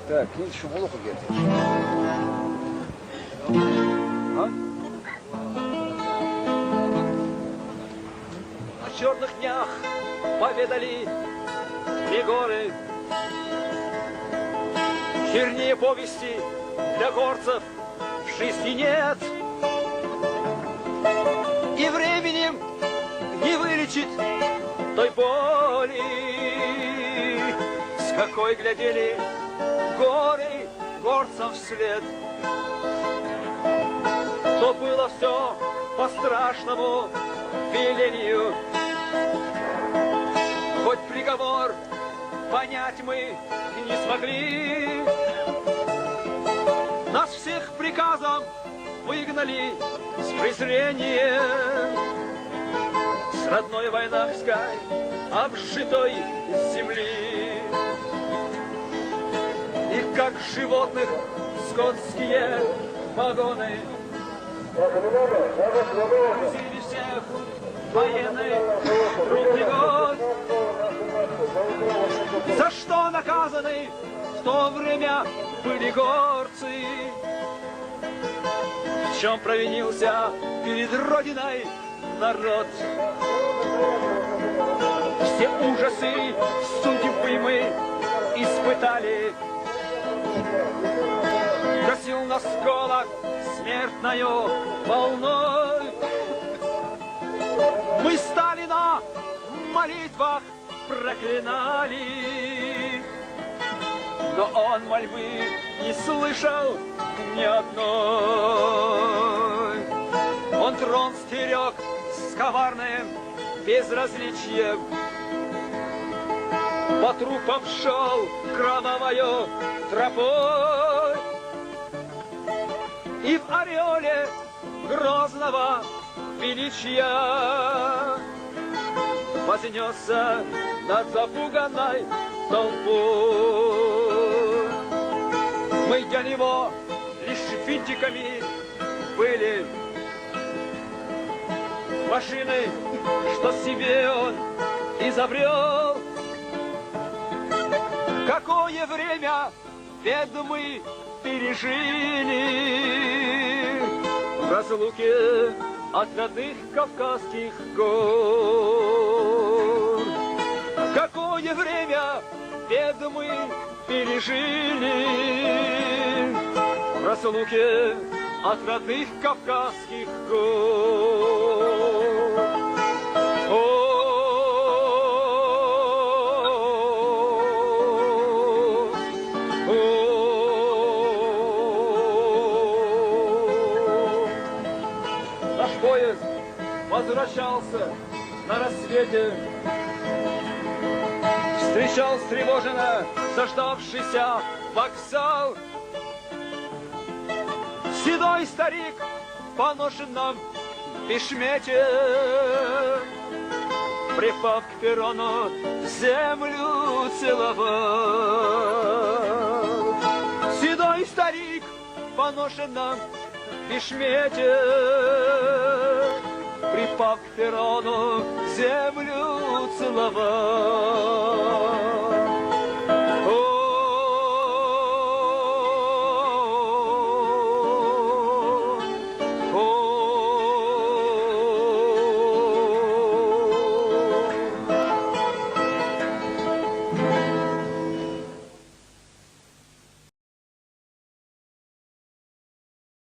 Так, keyin shumul o'qigan. О черных днях поведали две горы. Чернее повести для горцев в жизни нет. И временем не вылечит той боли, с какой глядели горы горцам вслед. То было все по страшному велению. Хоть приговор понять мы не смогли, нас всех приказом выгнали с презрением с родной войнахской обжитой земли. И как животных скотские вагоны грузили всех военный трудный год. За что наказаны в то время были горцы? В чем провинился перед Родиной народ? Все ужасы судьбы мы испытали. Гасил нас голод смертною волной. Мы Сталина в молитвах проклинали, но он мольбы не слышал ни одной. Он трон стерег с коварным безразличием, по трупам шел кровавою тропой. И в ореоле грозного величия вознесся над запуганной толпой. Мы для него лишь винтиками были, машины, что себе он изобрел. Какое время бед мы пережили в разлуке от родных кавказских гор. Какое время бед мы пережили в разлуке от родных кавказских гор. Наш поезд возвращался на рассвете, встречал встревоженно заждавшийся вокзал. Седой старик в поношенном бешмете, припав к перрону, землю целовал. Седой старик в поношенном бешмете, припав к перрону, землю целовал.